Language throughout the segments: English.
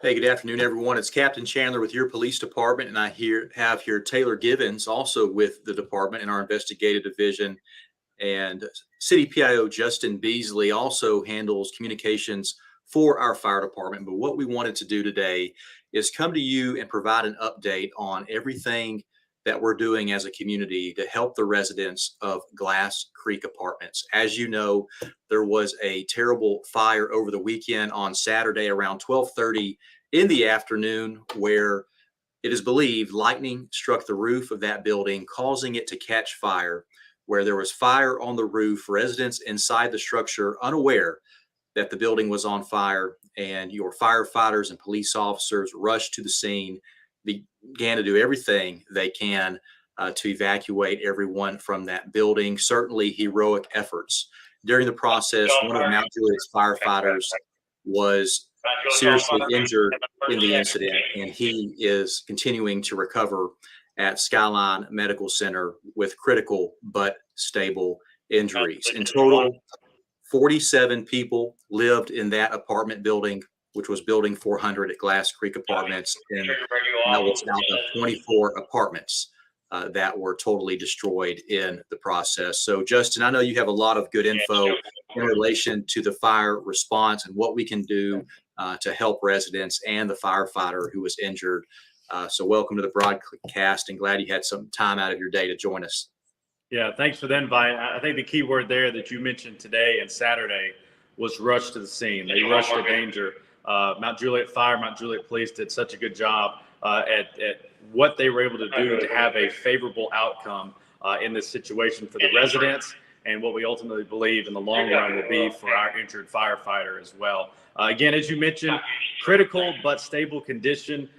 Hey, good afternoon, everyone. It's Captain Chandler with your police department, and I have here Taylor Givens, also with the department in our investigative division, and City PIO Justin Beasley also handles communications for our fire department. But what we wanted to do today is come to you and provide an update on everything that we're doing as a community to help the residents of Glass Creek Apartments. As you know, there was a terrible fire over the weekend on Saturday around 12:30 in the afternoon, where it is believed lightning struck the roof of that building, causing it to catch fire. Where there was fire on the roof, residents inside the structure unaware that the building was on fire, and your firefighters and police officers rushed to the scene, began to do everything they can to evacuate everyone from that building. Certainly heroic efforts. During the process, one of Mount Juliet's firefighters was seriously injured in the incident, and he is continuing to recover at Skyline Medical Center with critical but stable injuries. In total, 47 people lived in that apartment building, which was building 400 at Glass Creek Apartments, and that was out of 24 apartments that were totally destroyed in the process. So, Justin, I know you have a lot of good info in relation to the fire response and what we can do to help residents and the firefighter who was injured. So welcome to the broadcast, and glad you had some time out of your day to join us. Yeah, thanks for the invite. I think the key word there that you mentioned today and Saturday was rush to the scene. They rushed to danger. Mount Juliet Fire, Mount Juliet Police did such a good job at what they were able to do to have a favorable outcome in this situation for the residents, and what we ultimately believe in the long run will be for our injured firefighter as well. Again, as you mentioned, critical but stable condition.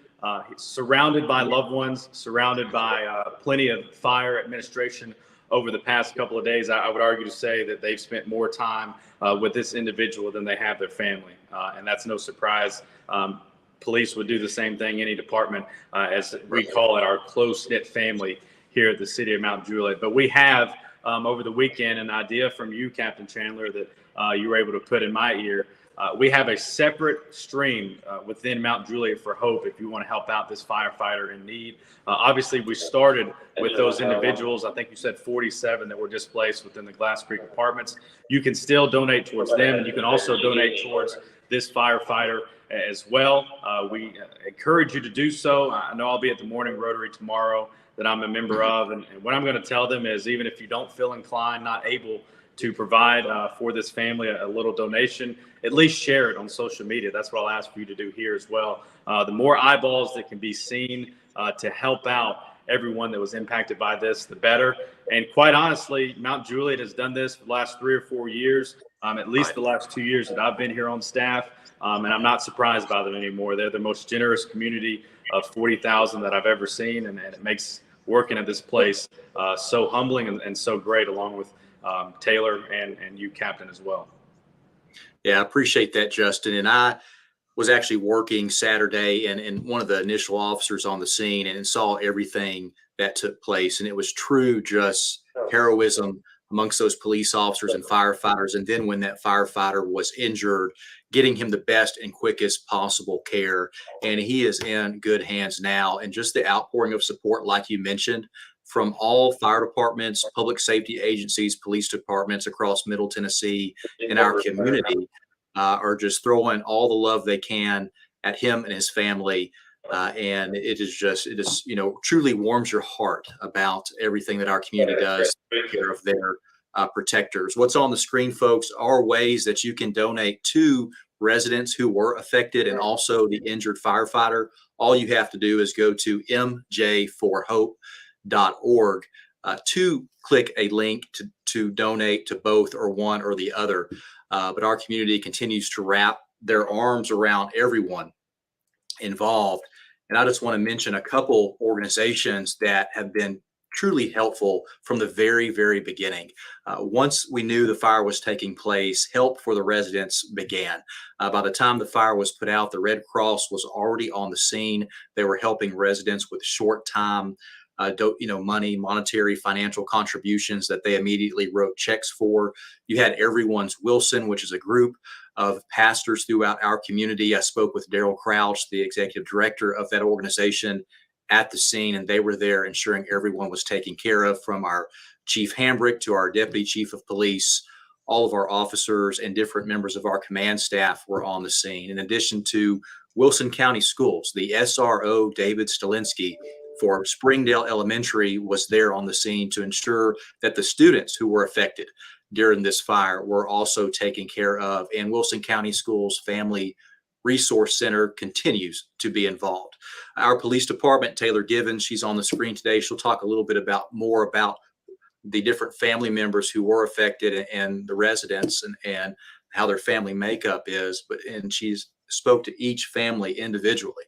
Surrounded by loved ones, surrounded by plenty of fire administration over the past couple of days. I would argue to say that they've spent more time with this individual than they have their family. And that's no surprise. Police would do the same thing, any department, as we call it, our close-knit family here at the city of Mount Juliet. But we have, over the weekend, an idea from you, Captain Chandler, that you were able to put in my ear. We have a separate stream within Mount Juliet for Hope if you want to help out this firefighter in need. Obviously, we started with those individuals. I think you said 47 that were displaced within the Glass Creek Apartments. You can still donate towards them, and you can also donate towards this firefighter as well. We encourage you to do so. I know I'll be at the Morning Rotary tomorrow that I'm a member of, and what I'm going to tell them is, even if you don't feel inclined, not able to provide for this family a little donation, at least share it on social media. That's what I'll ask for you to do here as well. The more eyeballs that can be seen to help out everyone that was impacted by this, the better. And quite honestly, Mount Juliet has done this for the last 3 or 4 years, at least the last 2 years that I've been here on staff, and I'm not surprised by them anymore. They're the most generous community of 40,000 that I've ever seen, and it makes working at this place so humbling and so great, along with Taylor and you, Captain, as well. Yeah, I appreciate that, Justin. And I was actually working Saturday and one of the initial officers on the scene, and saw everything that took place. And it was true just heroism amongst those police officers and firefighters. And then when that firefighter was injured, getting him the best and quickest possible care. And he is in good hands now. And just the outpouring of support, like you mentioned, from all fire departments, public safety agencies, police departments across Middle Tennessee in our community are just throwing all the love they can at him and his family. And it is, truly warms your heart about everything that our community does to take care of their protectors. What's on the screen, folks, are ways that you can donate to residents who were affected and also the injured firefighter. All you have to do is go to MJ4Hope.org to click a link to donate to both or one or the other. But our community continues to wrap their arms around everyone involved. And I just want to mention a couple organizations that have been truly helpful from the very, very beginning. Once we knew the fire was taking place, help for the residents began. By the time the fire was put out, the Red Cross was already on the scene. They were helping residents with short time monetary financial contributions that they immediately wrote checks for. You had Everyone's Wilson, which is a group of pastors throughout our community. I spoke with Daryl Crouch, the executive director of that organization, at the scene, and they were there ensuring everyone was taken care of, from our Chief Hambrick to our Deputy Chief of Police. All of our officers and different members of our command staff were on the scene. In addition to Wilson County Schools, the SRO, David Stalinsky, for Springdale Elementary, was there on the scene to ensure that the students who were affected during this fire were also taken care of. And Wilson County Schools Family Resource Center continues to be involved. Our police department, Taylor Givens, she's on the screen today. She'll talk a little bit more about the different family members who were affected and the residents, and how their family makeup is. And she's spoke to each family individually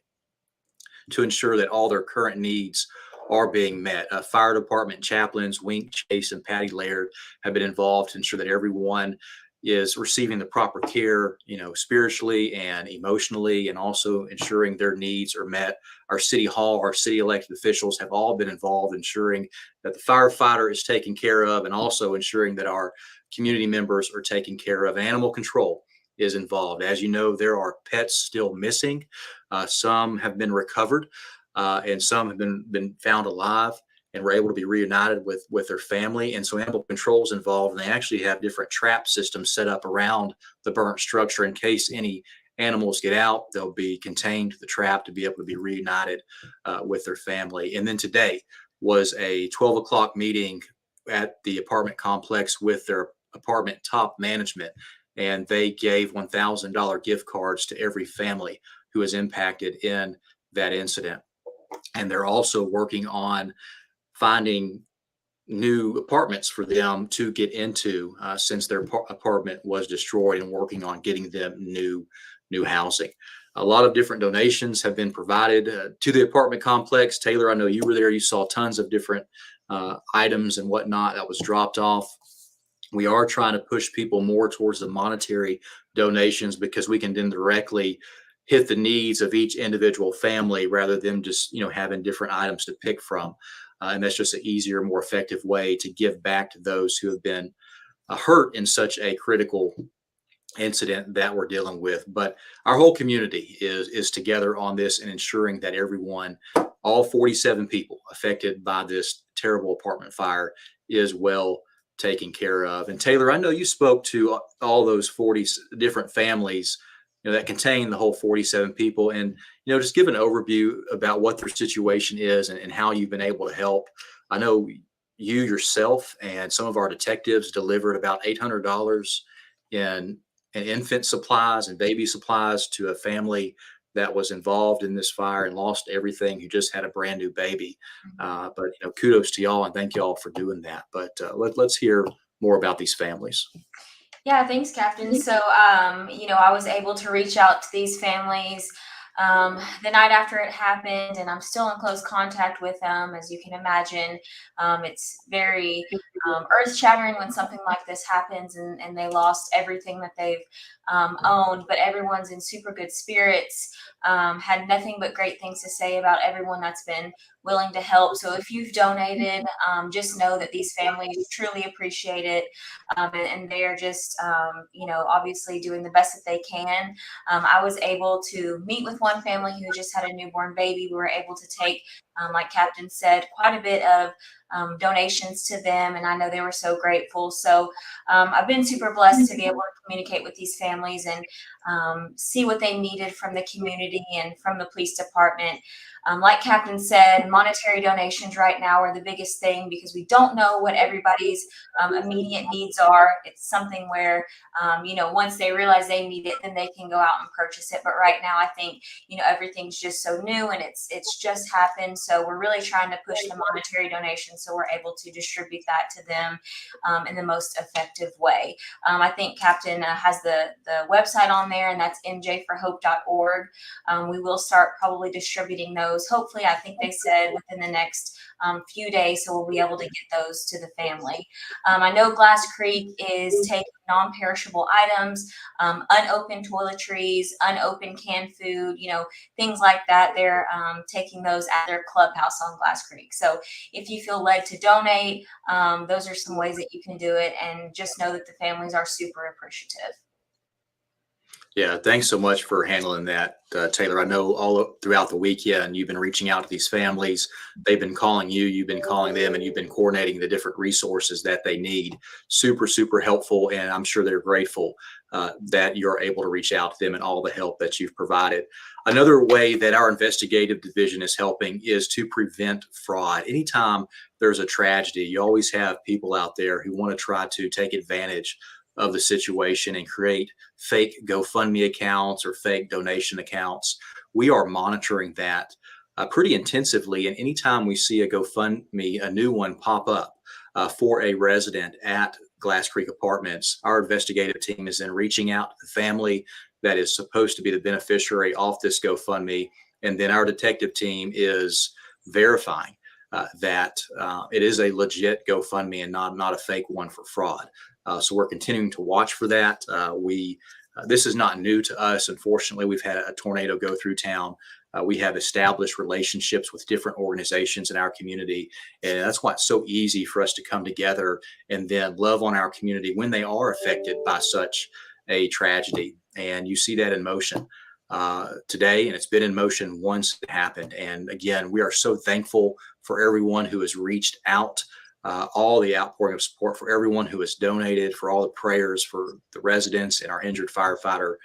to ensure that all their current needs are being met. Fire department chaplains, Wink Chase and Patty Laird, have been involved to ensure that everyone is receiving the proper care, spiritually and emotionally, and also ensuring their needs are met. Our city hall, our city elected officials have all been involved, ensuring that the firefighter is taken care of, and also ensuring that our community members are taken care of. Animal control is involved. As you know, there are pets still missing. Some have been recovered, and some have been found alive and were able to be reunited with their family. And so animal control is involved, and they actually have different trap systems set up around the burnt structure. In case any animals get out, they'll be contained to the trap to be able to be reunited with their family. And then today was a 12 o'clock meeting at the apartment complex with their apartment top management, and they gave $1,000 gift cards to every family who was impacted in that incident. And they're also working on finding new apartments for them to get into, since their apartment was destroyed, and working on getting them new housing. A lot of different donations have been provided to the apartment complex. Taylor, I know you were there. You saw tons of different items and whatnot that was dropped off. We are trying to push people more towards the monetary donations, because we can then directly hit the needs of each individual family, rather than just having different items to pick from. And that's just an easier, more effective way to give back to those who have been hurt in such a critical incident that we're dealing with. But our whole community is together on this, and ensuring that everyone, all 47 people affected by this terrible apartment fire, is well taken care of. And Taylor, I know you spoke to all those 40 different families that contain the whole 47 people, and just give an overview about what their situation is, and how you've been able to help. I know you yourself and some of our detectives delivered about $800 in infant supplies and baby supplies to a family that was involved in this fire and lost everything, who just had a brand new baby. But kudos to y'all, and thank y'all for doing that. But let's hear more about these families. Yeah, thanks, Captain. So, I was able to reach out to these families the night after it happened, and I'm still in close contact with them. As you can imagine, it's very earth-shattering when something like this happens, and they lost everything that they've owned. But everyone's in super good spirits. Had nothing but great things to say about everyone that's been willing to help. So if you've donated, just know that these families truly appreciate it, and they are just, obviously doing the best that they can. I was able to meet with one family who just had a newborn baby. We were able to take, like Captain said, quite a bit of donations to them, and I know they were so grateful. So I've been super blessed to be able to communicate with these families and see what they needed from the community and from the police department. Like Captain said, monetary donations right now are the biggest thing, because we don't know what everybody's immediate needs are. It's something where, once they realize they need it, then they can go out and purchase it. But right now, I think, everything's just so new, and it's just happened. So we're really trying to push the monetary donations, so we're able to distribute that to them in the most effective way. I think Captain has the website on there, and that's mjforhope.org. We will start probably distributing those. Hopefully, I think they said within the next few days, so we'll be able to get those to the family. I know Glass Creek is taking non-perishable items, unopened toiletries, unopened canned food, things like that. They're taking those at their clubhouse on Glass Creek. So if you feel led to donate, those are some ways that you can do it, and just know that the families are super appreciative. Yeah, thanks so much for handling that, Taylor. I know throughout the weekend you've been reaching out to these families. They've been calling you, you've been calling them, and you've been coordinating the different resources that they need. Super, super helpful, and I'm sure they're grateful that you're able to reach out to them and all the help that you've provided. Another way that our investigative division is helping is to prevent fraud. Anytime there's a tragedy, you always have people out there who want to try to take advantage of the situation and create fake GoFundMe accounts or fake donation accounts. We are monitoring that pretty intensively. And anytime we see a GoFundMe, a new one pop up for a resident at Glass Creek Apartments, our investigative team is then reaching out to the family that is supposed to be the beneficiary off this GoFundMe. And then our detective team is verifying that it is a legit GoFundMe and not a fake one for fraud. So we're continuing to watch for that. This is not new to us. Unfortunately, we've had a tornado go through town. We have established relationships with different organizations in our community. And that's why it's so easy for us to come together and then love on our community when they are affected by such a tragedy. And you see that in motion today, and it's been in motion once it happened. And again, we are so thankful for everyone who has reached out, all the outpouring of support, for everyone who has donated, for all the prayers for the residents and our injured firefighter.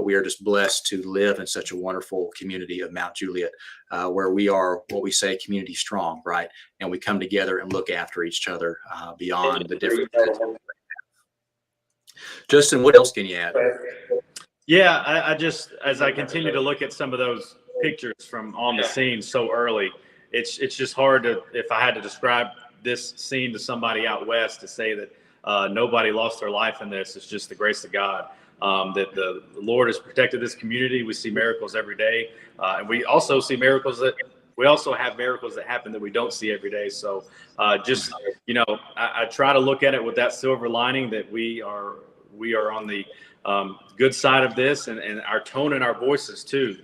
We are just blessed to live in such a wonderful community of Mount Juliet, where we are what we say community strong, right? And we come together and look after each other beyond the differences. Justin, what else can you add? Yeah, I just, as I continue to look at some of those pictures from on the scene so early, it's just hard to, if I had to describe this scene to somebody out west, to say that nobody lost their life in this. It's just the grace of God, that the Lord has protected this community. We see miracles every day, and we also see miracles that we also have miracles that happen that we don't see every day. So just, I try to look at it with that silver lining, that we are on the good side of this, and our tone and our voices too.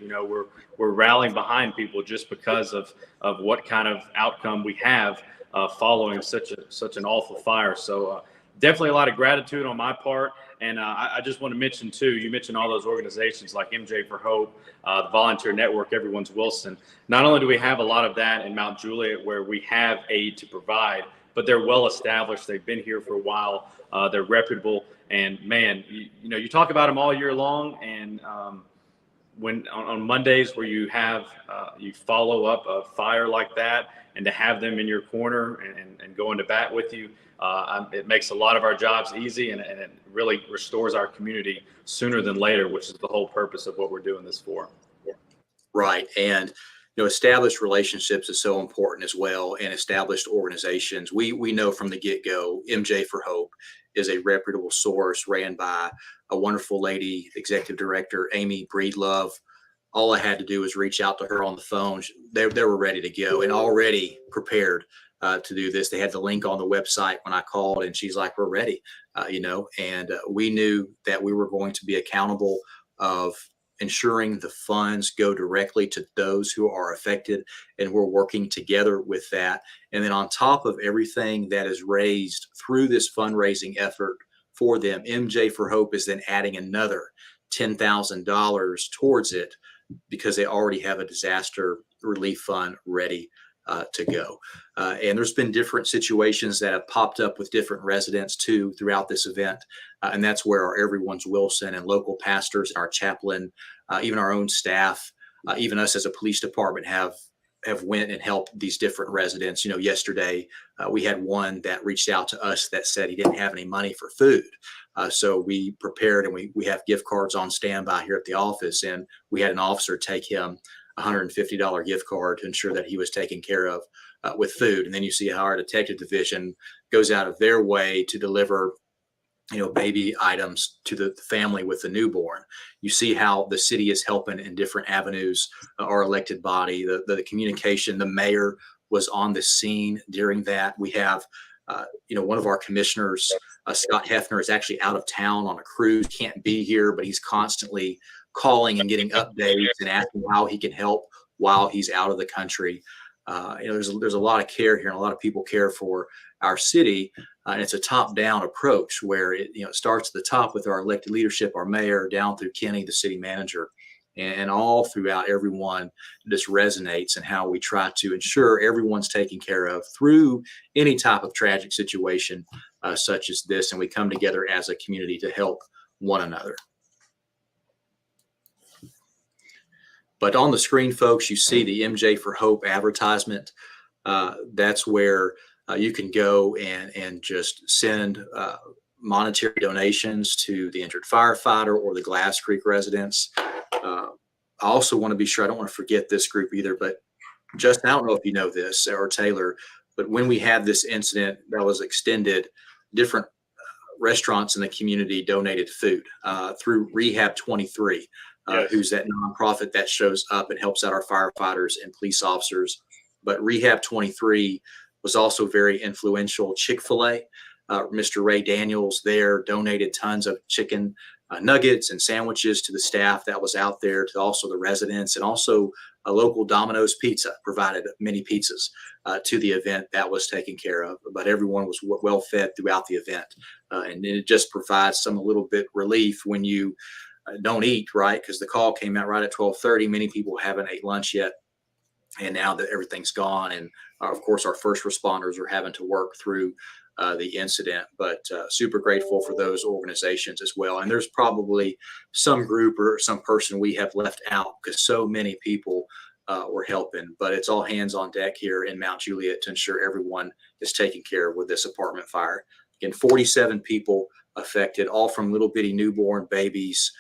We're rallying behind people just because of what kind of outcome we have following such an awful fire. So definitely a lot of gratitude on my part. And I just want to mention too, you mentioned all those organizations like MJ for Hope, the Volunteer Network, Everyone's Wilson. Not only do we have a lot of that in Mount Juliet where we have aid to provide, but they're well established. They've been here for a while. They're reputable. And man, you talk about them all year long. And when on Mondays where you have you follow up a fire like that, and to have them in your corner and go into bat with you, it makes a lot of our jobs easy, and it really restores our community sooner than later, which is the whole purpose of what we're doing this for. Right. And established relationships is so important as well, and established organizations. We know from the get-go, MJ for Hope is a reputable source ran by a wonderful lady, executive director, Amy Breedlove. All I had to do was reach out to her on the phone. They were ready to go and already prepared to do this. They had the link on the website when I called, and she's like, we're ready, and we knew that we were going to be accountable of ensuring the funds go directly to those who are affected, and we're working together with that. And then on top of everything that is raised through this fundraising effort for them, MJ for Hope is then adding another $10,000 towards it, because they already have a disaster relief fund ready to go. And there's been different situations that have popped up with different residents too throughout this event. And that's where our Everyone's Wilson and local pastors and our chaplain, even our own staff, even us as a police department have went and helped these different residents. Yesterday we had one that reached out to us that said he didn't have any money for food. So we prepared, and we have gift cards on standby here at the office, and we had an officer take him a $150 gift card to ensure that he was taken care of with food. And then you see how our detective division goes out of their way to deliver baby items to the family with the newborn. You see how the city is helping in different avenues. Our elected body, the communication, the mayor was on the scene during that. We have one of our commissioners, Scott Hefner, is actually out of town on a cruise, can't be here, but he's constantly calling and getting updates and asking how he can help while he's out of the country. there's a lot of care here, and a lot of people care for our city. And it's a top-down approach where it starts at the top with our elected leadership, our mayor, down through Kenny, the city manager, and all throughout everyone. This resonates in how we try to ensure everyone's taken care of through any type of tragic situation such as this. And we come together as a community to help one another. But on the screen, folks, you see the MJ for Hope advertisement. That's where you can go and just send monetary donations to the injured firefighter or the Glass Creek residents. I also want to be sure, I don't want to forget this group either, but Justin, I don't know if you know this, or Taylor, but when we had this incident that was extended, different restaurants in the community donated food through Rehab 23. Yes. Who's that nonprofit that shows up and helps out our firefighters and police officers. But Rehab 23 was also very influential. Chick-fil-A, Mr. Ray Daniels there donated tons of chicken nuggets and sandwiches to the staff that was out there, to also the residents, and also a local Domino's Pizza provided many pizzas to the event that was taken care of. But everyone was well fed throughout the event. And it just provides some a little bit relief when you don't eat, right? Because the call came out right at 12:30. Many people haven't ate lunch yet. And now that everything's gone, and of course, our first responders are having to work through the incident, but super grateful for those organizations as well. And there's probably some group or some person we have left out because so many people were helping, but it's all hands on deck here in Mount Juliet to ensure everyone is taken care of with this apartment fire. Again, 47 people affected, all from little bitty newborn babies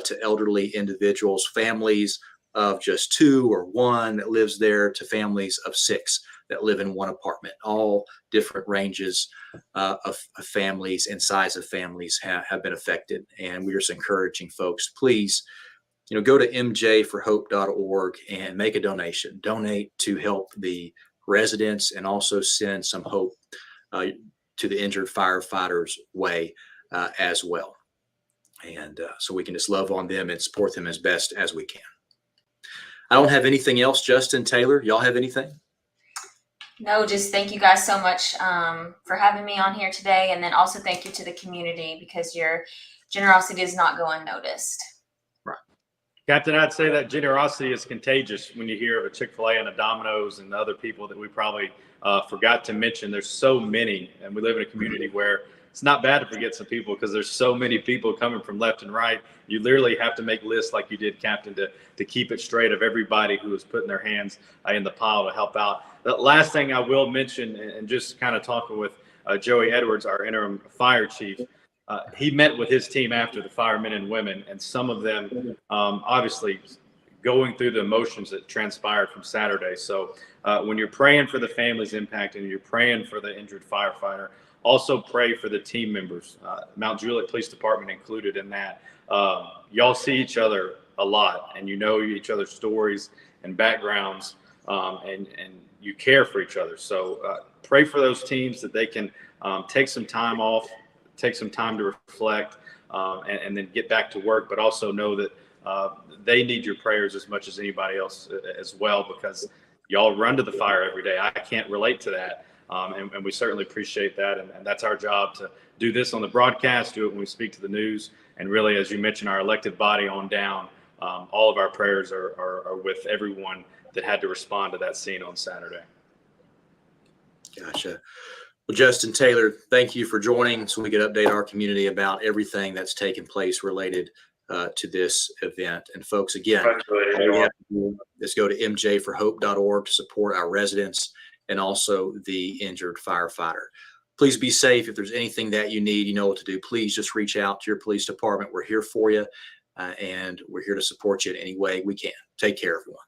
to elderly individuals, families of just 2 or 1 that lives there, to families of 6 that live in one apartment. All different ranges of families and size of families have been affected. And we're just encouraging folks, please, go to mjforhope.org and make a donation. Donate to help the residents and also send some hope to the injured firefighters' way as well. And so we can just love on them and support them as best as we can. I don't have anything else. Justin, Taylor, y'all have anything? No, just thank you guys so much for having me on here today. And then also thank you to the community, because your generosity does not go unnoticed. Right. Captain, I'd say that generosity is contagious when you hear of a Chick-fil-A and a Domino's and the other people that we probably forgot to mention. There's so many, and we live in a community where it's not bad to forget some people, because there's so many people coming from left and right. You literally have to make lists like you did, Captain, to keep it straight of everybody who is putting their hands in the pile to help out. The last thing I will mention, and just kind of talking with Joey Edwards, our interim fire chief, he met with his team after the firemen and women, and some of them obviously going through the emotions that transpired from Saturday. So when you're praying for the families impacted and you're praying for the injured firefighter, also pray for the team members, Mount Juliet Police Department included in that. Y'all see each other a lot, and you know each other's stories and backgrounds, and you care for each other. So pray for those teams that they can take some time off, take some time to reflect, and then get back to work. But also know that they need your prayers as much as anybody else as well, because y'all run to the fire every day. I can't relate to that. And we certainly appreciate that. And that's our job, to do this on the broadcast, do it when we speak to the news. And really, as you mentioned, our elected body on down, all of our prayers are with everyone that had to respond to that scene on Saturday. Gotcha. Well, Justin, Taylor, thank you for joining so we could update our community about everything that's taken place related to this event. And folks, again, all we have to do is go to mjforhope.org to support our residents and also the injured firefighter. Please be safe. If there's anything that you need, you know what to do. Please just reach out to your police department. We're here for you, and we're here to support you in any way we can. Take care, everyone.